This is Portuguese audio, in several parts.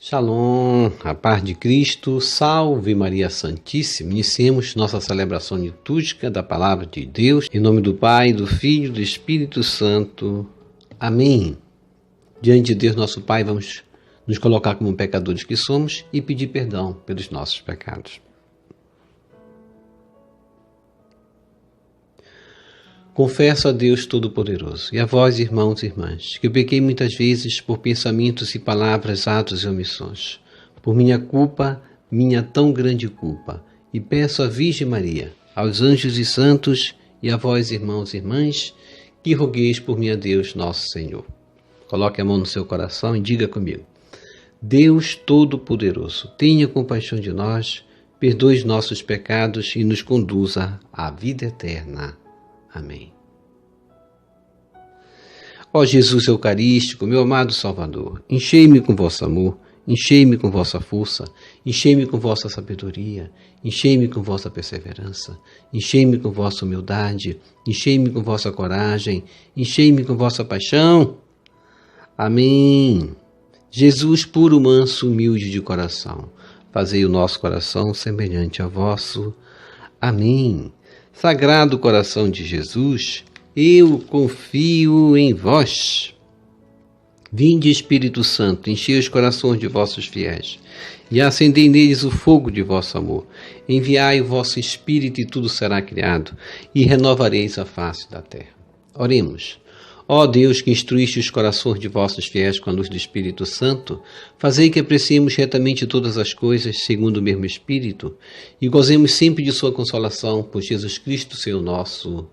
Shalom, a paz de Cristo, salve Maria Santíssima. Iniciemos nossa celebração litúrgica da Palavra de Deus, em nome do Pai, do Filho e do Espírito Santo. Amém. Diante de Deus, nosso Pai, vamos nos colocar como pecadores que somos e pedir perdão pelos nossos pecados. Confesso a Deus Todo-Poderoso e a vós, irmãos e irmãs, que eu pequei muitas vezes por pensamentos e palavras, atos e omissões, por minha culpa, minha tão grande culpa, e peço à Virgem Maria, aos anjos e santos e a vós, irmãos e irmãs, que rogueis por mim a Deus nosso Senhor. Coloque a mão no seu coração e diga comigo: Deus Todo-Poderoso, tenha compaixão de nós, perdoe os nossos pecados e nos conduza à vida eterna. Amém. Ó Jesus Eucarístico, meu amado Salvador, enchei-me com vosso amor, enchei-me com vossa força, enchei-me com vossa sabedoria, enchei-me com vossa perseverança, enchei-me com vossa humildade, enchei-me com vossa coragem, enchei-me com vossa paixão. Amém. Jesus puro, manso, humilde de coração, fazei o nosso coração semelhante ao vosso. Amém. Sagrado coração de Jesus, eu confio em vós. Vinde, Espírito Santo, enchei os corações de vossos fiéis e acendei neles o fogo de vosso amor. Enviai o vosso Espírito e tudo será criado e renovareis a face da terra. Oremos. Ó Deus, que instruíste os corações de vossos fiéis com a luz do Espírito Santo, fazei que apreciemos retamente todas as coisas segundo o mesmo Espírito e gozemos sempre de sua consolação por Jesus Cristo, Senhor nosso.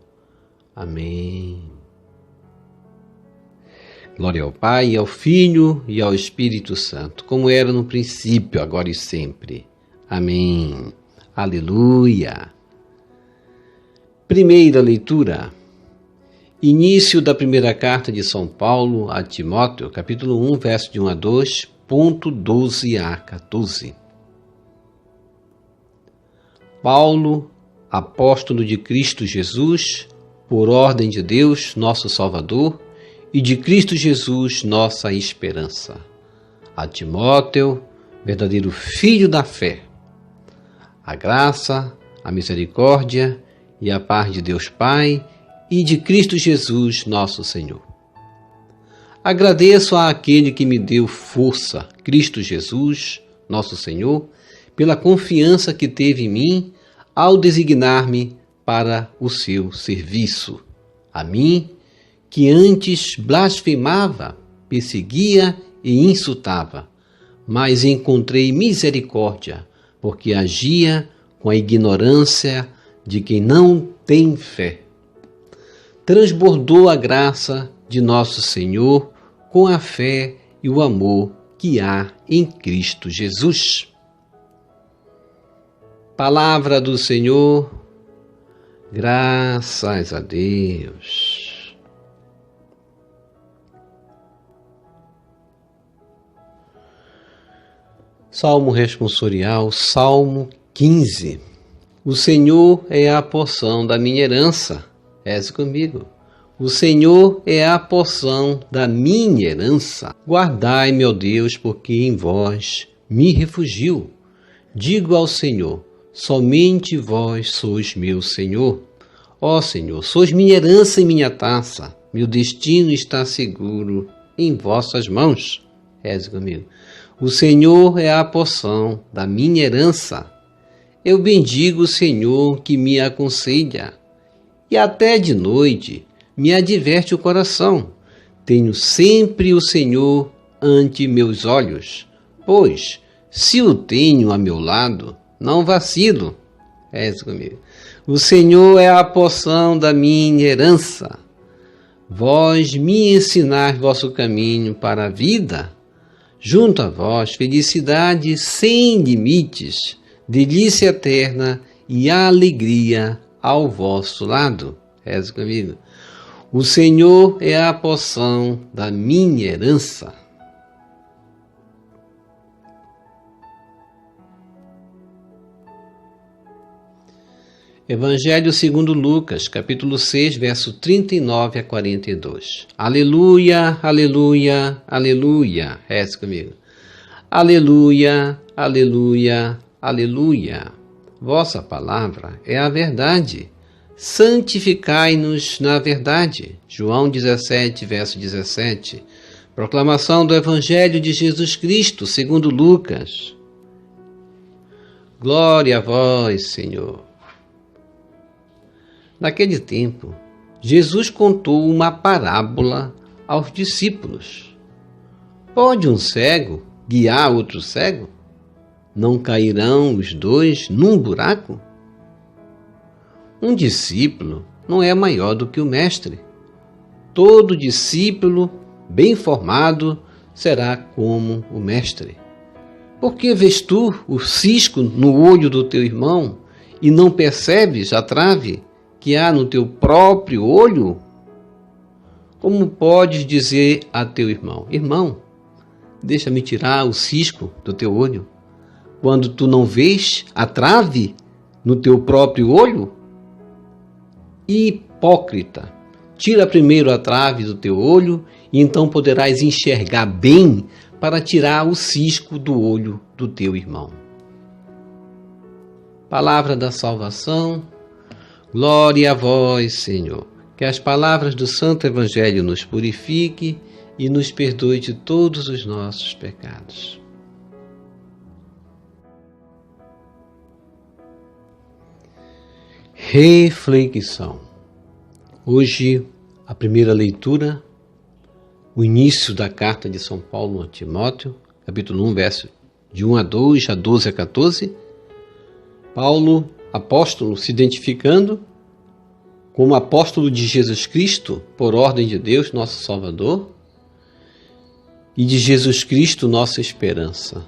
Amém. Glória ao Pai, ao Filho e ao Espírito Santo, como era no princípio, agora e sempre. Amém. Aleluia. Primeira leitura. Início da primeira carta de São Paulo a Timóteo, capítulo 1, verso de 1 a 2, ponto 12 a 14. Paulo, apóstolo de Cristo Jesus, por ordem de Deus, nosso Salvador, e de Cristo Jesus, nossa esperança. A Timóteo, verdadeiro filho da fé. A graça, a misericórdia e a paz de Deus Pai e de Cristo Jesus, nosso Senhor. Agradeço àquele que me deu força, Cristo Jesus, nosso Senhor, pela confiança que teve em mim ao designar-me para o seu serviço. A mim, que antes blasfemava, perseguia e insultava, mas encontrei misericórdia, porque agia com a ignorância de quem não tem fé. Transbordou a graça de nosso Senhor com a fé e o amor que há em Cristo Jesus. Palavra do Senhor, graças a Deus. Salmo responsorial, Salmo 15. O Senhor é a porção da minha herança. Reze comigo. O Senhor é a porção da minha herança. Guardai-me, ó Deus, porque em vós me refugio. Digo ao Senhor, somente vós sois meu Senhor. Ó Senhor, sois minha herança e minha taça. Meu destino está seguro em vossas mãos. Reze comigo. O Senhor é a porção da minha herança. Eu bendigo o Senhor que me aconselha. E até de noite me adverte o coração. Tenho sempre o Senhor ante meus olhos, pois, se o tenho a meu lado, não vacilo. Reze comigo. O Senhor é a porção da minha herança. Vós me ensinais vosso caminho para a vida. Junto a vós, felicidade sem limites, delícia eterna e alegria ao vosso lado. Reze comigo. O Senhor é a porção da minha herança. Evangelho segundo Lucas, capítulo 6, verso 39 a 42. Aleluia, aleluia, aleluia. Reze comigo. Aleluia, aleluia, aleluia. Vossa palavra é a verdade. Santificai-nos na verdade. João 17, verso 17. Proclamação do Evangelho de Jesus Cristo, segundo Lucas. Glória a vós, Senhor. Naquele tempo, Jesus contou uma parábola aos discípulos. Pode um cego guiar outro cego? Não cairão os dois num buraco? Um discípulo não é maior do que o mestre. Todo discípulo bem formado será como o mestre. Por que vês tu o cisco no olho do teu irmão e não percebes a trave que há no teu próprio olho? Como podes dizer a teu irmão: irmão, deixa-me tirar o cisco do teu olho, quando tu não vês a trave no teu próprio olho? Hipócrita, tira primeiro a trave do teu olho, e então poderás enxergar bem para tirar o cisco do olho do teu irmão. Palavra da salvação. Glória a vós, Senhor. Que as palavras do Santo Evangelho nos purifique e nos perdoe de todos os nossos pecados. Reflexão. Hoje, a primeira leitura, o início da carta de São Paulo a Timóteo, capítulo 1, verso de 1 a 2, a 12 a 14. Paulo, apóstolo, se identificando como apóstolo de Jesus Cristo, por ordem de Deus, nosso Salvador, e de Jesus Cristo, nossa esperança.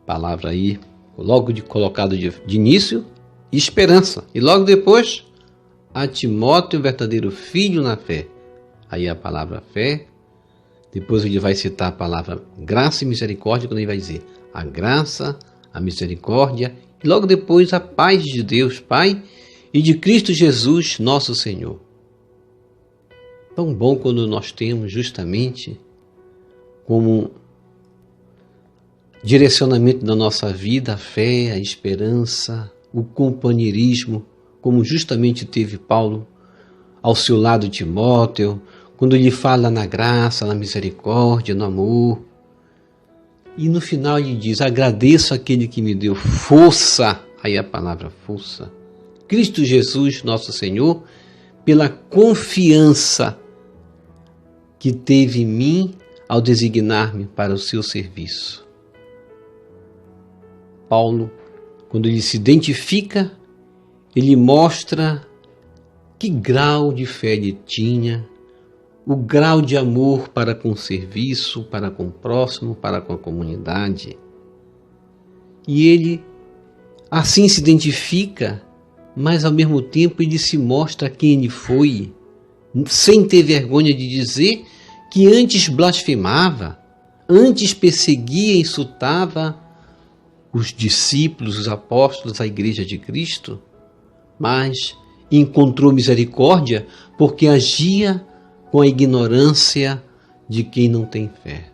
Palavra aí, logo colocado de início, esperança. E logo depois, a Timóteo, verdadeiro filho na fé. Aí a palavra fé. Depois ele vai citar a palavra graça e misericórdia, quando ele vai dizer a graça, a misericórdia, e logo depois a paz de Deus, Pai, e de Cristo Jesus, nosso Senhor. Tão bom quando nós temos justamente como direcionamento da nossa vida a fé, a esperança, o companheirismo, como justamente teve Paulo ao seu lado Timóteo, quando ele fala na graça, na misericórdia, no amor. E no final ele diz: agradeço aquele que me deu força, aí a palavra força, Cristo Jesus, nosso Senhor, pela confiança que teve em mim ao designar-me para o seu serviço. Paulo, quando ele se identifica, ele mostra que grau de fé ele tinha, o grau de amor para com o serviço, para com o próximo, para com a comunidade. E ele assim se identifica, mas ao mesmo tempo ele se mostra quem ele foi, sem ter vergonha de dizer que antes blasfemava, antes perseguia e insultava os discípulos, os apóstolos, a igreja de Cristo, mas encontrou misericórdia porque agia com a ignorância de quem não tem fé.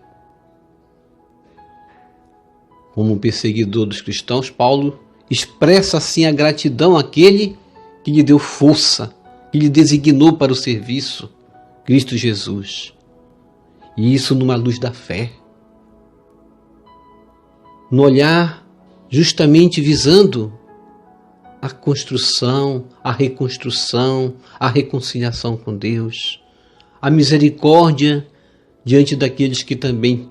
Como perseguidor dos cristãos, Paulo expressa assim a gratidão àquele que lhe deu força, que lhe designou para o serviço, Cristo Jesus. E isso numa luz da fé. No olhar justamente visando a construção, a reconstrução, a reconciliação com Deus, a misericórdia diante daqueles que também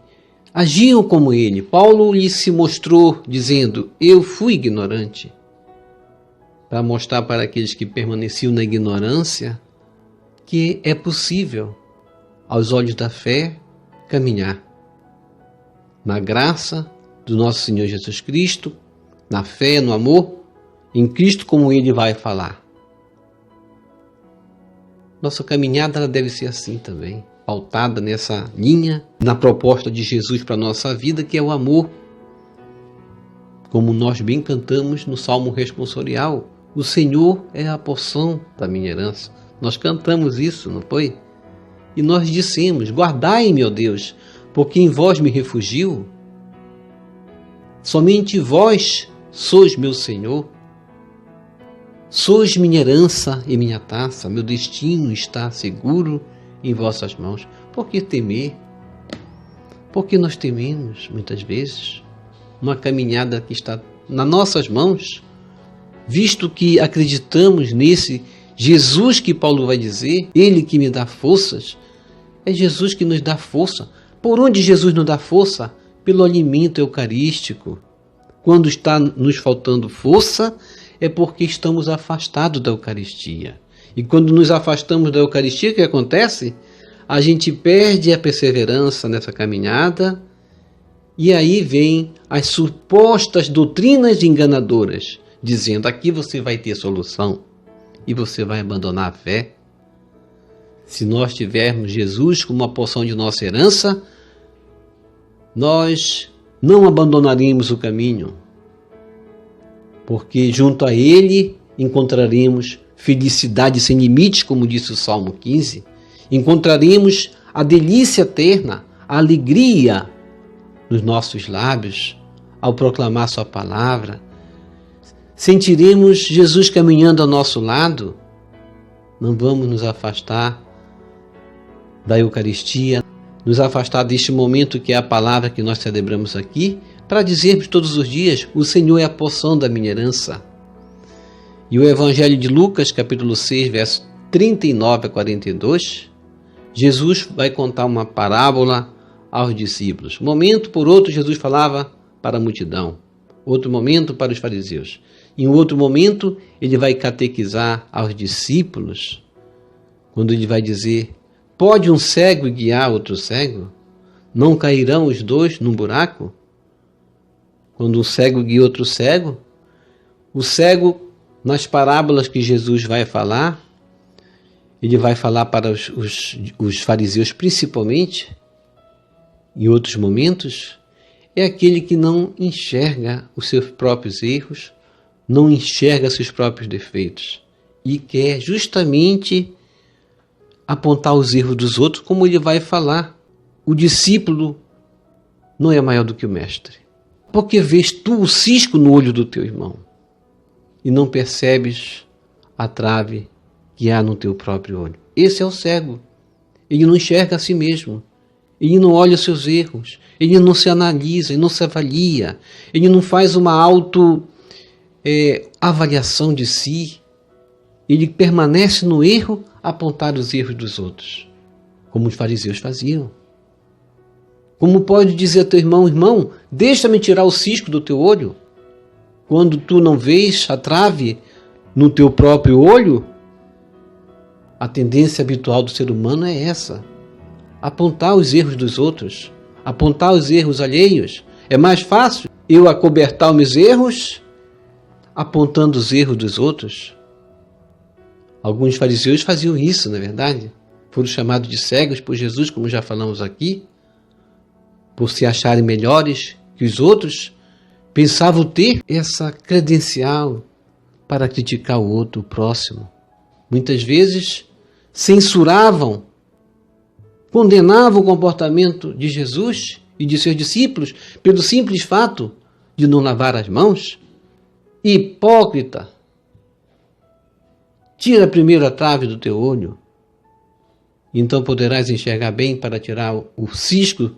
agiam como ele. Paulo lhe se mostrou dizendo: eu fui ignorante, para mostrar para aqueles que permaneciam na ignorância que é possível, aos olhos da fé, caminhar na graça do nosso Senhor Jesus Cristo, na fé, no amor, em Cristo, como ele vai falar. Nossa caminhada ela deve ser assim também, pautada nessa linha, na proposta de Jesus para a nossa vida, que é o amor. Como nós bem cantamos no Salmo responsorial, o Senhor é a porção da minha herança. Nós cantamos isso, não foi? E nós dissemos: guardai-me, ó Deus, porque em vós me refugio. Somente vós sois meu Senhor. Sois minha herança e minha taça. Meu destino está seguro em vossas mãos. Por que temer? Por que nós tememos, muitas vezes, uma caminhada que está nas nossas mãos, visto que acreditamos nesse Jesus que Paulo vai dizer, Ele que me dá forças, é Jesus que nos dá força. Por onde Jesus nos dá força? Pelo alimento eucarístico. Quando está nos faltando força, é porque estamos afastados da Eucaristia. E quando nos afastamos da Eucaristia, o que acontece? A gente perde a perseverança nessa caminhada, e aí vem as supostas doutrinas enganadoras, dizendo: aqui você vai ter solução, e você vai abandonar a fé. Se nós tivermos Jesus como uma porção de nossa herança, nós não abandonaríamos o caminho, porque junto a Ele encontraremos felicidade sem limites, como disse o Salmo 15, encontraremos a delícia eterna, a alegria nos nossos lábios ao proclamar Sua palavra, sentiremos Jesus caminhando ao nosso lado. Não vamos nos afastar da Eucaristia, nos afastar deste momento que é a palavra que nós celebramos aqui, para dizermos todos os dias: o Senhor é a porção da minha herança. E o Evangelho de Lucas, capítulo 6, versos 39 a 42, Jesus vai contar uma parábola aos discípulos. Momento por outro, Jesus falava para a multidão, outro momento para os fariseus. Em outro momento, ele vai catequizar aos discípulos, quando ele vai dizer: pode um cego guiar outro cego? Não cairão os dois num buraco? Quando um cego guia outro cego, o cego, nas parábolas que Jesus vai falar, ele vai falar para os fariseus principalmente, em outros momentos, é aquele que não enxerga os seus próprios erros, não enxerga seus próprios defeitos e quer justamente apontar os erros dos outros, como ele vai falar. O discípulo não é maior do que o mestre. Porque vês tu o cisco no olho do teu irmão e não percebes a trave que há no teu próprio olho. Esse é o cego. Ele não enxerga a si mesmo. Ele não olha os seus erros. Ele não se analisa, ele não se avalia. Ele não faz uma avaliação de si. Ele permanece no erro, a apontar os erros dos outros, como os fariseus faziam. Como pode dizer a teu irmão: irmão, deixa-me tirar o cisco do teu olho, quando tu não vês a trave no teu próprio olho? A tendência habitual do ser humano é essa: apontar os erros dos outros, apontar os erros alheios. É mais fácil eu acobertar os meus erros apontando os erros dos outros. Alguns fariseus faziam isso, não é verdade? Foram chamados de cegos por Jesus, como já falamos aqui, por se acharem melhores que os outros, pensavam ter essa credencial para criticar o outro, o próximo. Muitas vezes censuravam, condenavam o comportamento de Jesus e de seus discípulos pelo simples fato de não lavar as mãos. Hipócrita! Tira primeiro a trave do teu olho, então poderás enxergar bem para tirar o cisco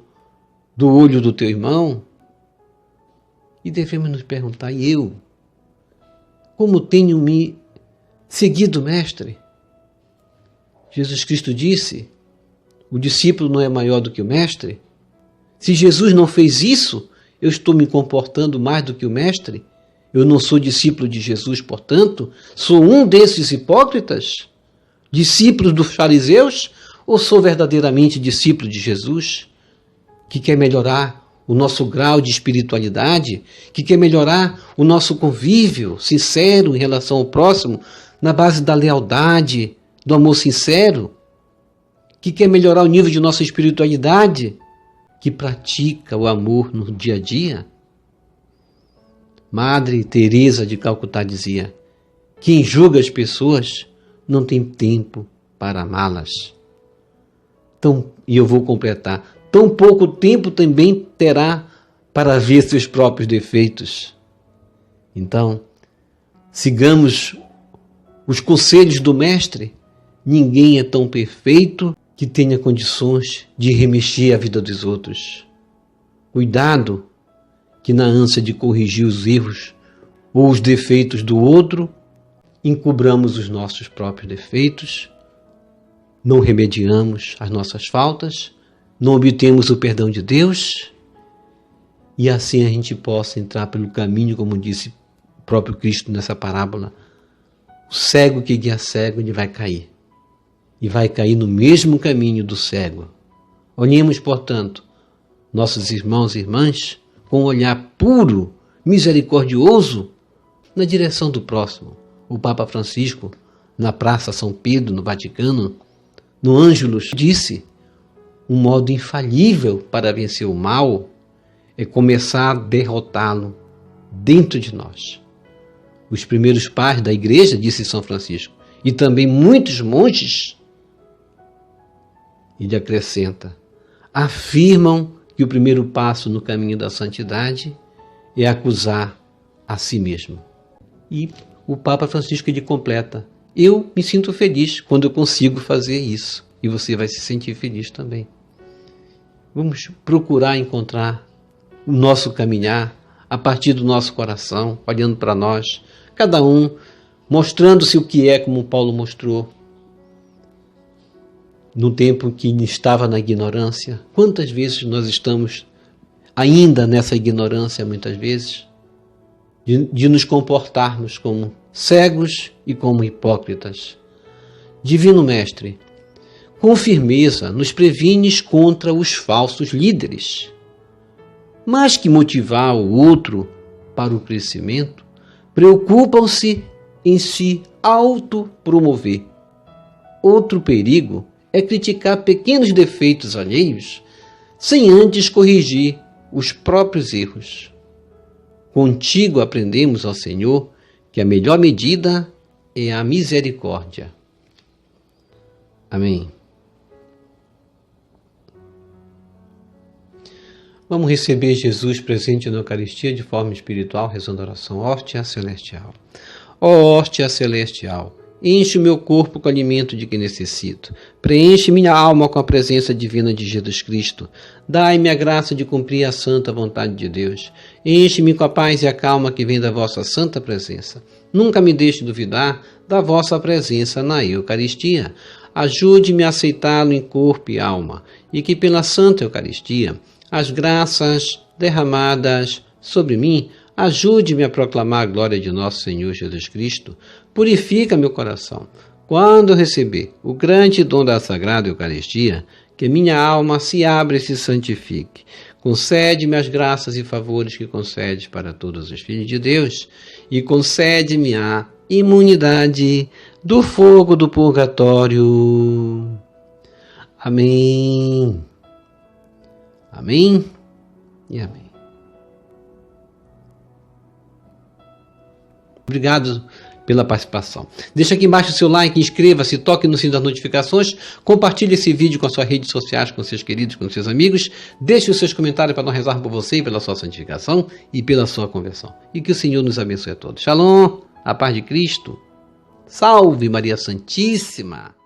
do olho do teu irmão. E devemos nos perguntar: e eu? Como tenho me seguido, mestre? Jesus Cristo disse: o discípulo não é maior do que o mestre. Se Jesus não fez isso, eu estou me comportando mais do que o mestre? Eu não sou discípulo de Jesus, portanto, sou um desses hipócritas, discípulos dos fariseus, ou sou verdadeiramente discípulo de Jesus, que quer melhorar o nosso grau de espiritualidade, que quer melhorar o nosso convívio sincero em relação ao próximo, na base da lealdade, do amor sincero, que quer melhorar o nível de nossa espiritualidade, que pratica o amor no dia a dia? Madre Teresa de Calcutá dizia: quem julga as pessoas não tem tempo para amá-las. E eu vou completar: tão pouco tempo também terá para ver seus próprios defeitos. Então, sigamos os conselhos do Mestre. Ninguém é tão perfeito que tenha condições de remexer a vida dos outros. Cuidado, que na ânsia de corrigir os erros ou os defeitos do outro, encobramos os nossos próprios defeitos, não remediamos as nossas faltas, não obtemos o perdão de Deus, e assim a gente possa entrar pelo caminho, como disse o próprio Cristo nessa parábola. O cego que guia cego, ele vai cair. E vai cair no mesmo caminho do cego. Olhemos, portanto, nossos irmãos e irmãs com um olhar puro, misericordioso, na direção do próximo. O Papa Francisco, na Praça São Pedro, no Vaticano, no Ângelus, disse: um modo infalível para vencer o mal é começar a derrotá-lo dentro de nós. Os primeiros pais da igreja, disse São Francisco, e também muitos monges, ele acrescenta, afirmam que o primeiro passo no caminho da santidade é acusar a si mesmo. E o Papa Francisco ele completa: eu me sinto feliz quando eu consigo fazer isso. E você vai se sentir feliz também. Vamos procurar encontrar o nosso caminhar a partir do nosso coração, olhando para nós, cada um mostrando-se o que é, como Paulo mostrou no tempo que estava na ignorância. Quantas vezes nós estamos ainda nessa ignorância, muitas vezes, de nos comportarmos como cegos e como hipócritas. Divino Mestre, com firmeza nos prevines contra os falsos líderes. Mais que motivar o outro para o crescimento, preocupam-se em se autopromover. Outro perigo é criticar pequenos defeitos alheios sem antes corrigir os próprios erros. Contigo aprendemos, ó Senhor, que a melhor medida é a misericórdia. Amém. Vamos receber Jesus presente na Eucaristia de forma espiritual, rezando a oração Hóstia Celestial. Ó Hóstia Celestial, enche o meu corpo com o alimento de que necessito. Preenche minha alma com a presença divina de Jesus Cristo. Dai-me a graça de cumprir a santa vontade de Deus. Enche-me com a paz e a calma que vem da vossa santa presença. Nunca me deixe duvidar da vossa presença na Eucaristia. Ajude-me a aceitá-lo em corpo e alma, e que pela santa Eucaristia as graças derramadas sobre mim, ajude-me a proclamar a glória de nosso Senhor Jesus Cristo. Purifica meu coração. Quando eu receber o grande dom da Sagrada Eucaristia, que minha alma se abra e se santifique. Concede-me as graças e favores que concedes para todos os filhos de Deus, e concede-me a imunidade do fogo do purgatório. Amém. Amém e amém. Obrigado pela participação. Deixa aqui embaixo o seu like, inscreva-se, toque no sino das notificações, compartilhe esse vídeo com as suas redes sociais, com seus queridos, com seus amigos. Deixe os seus comentários para nós rezarmos por você e pela sua santificação e pela sua conversão. E que o Senhor nos abençoe a todos. Shalom, a paz de Cristo. Salve Maria Santíssima.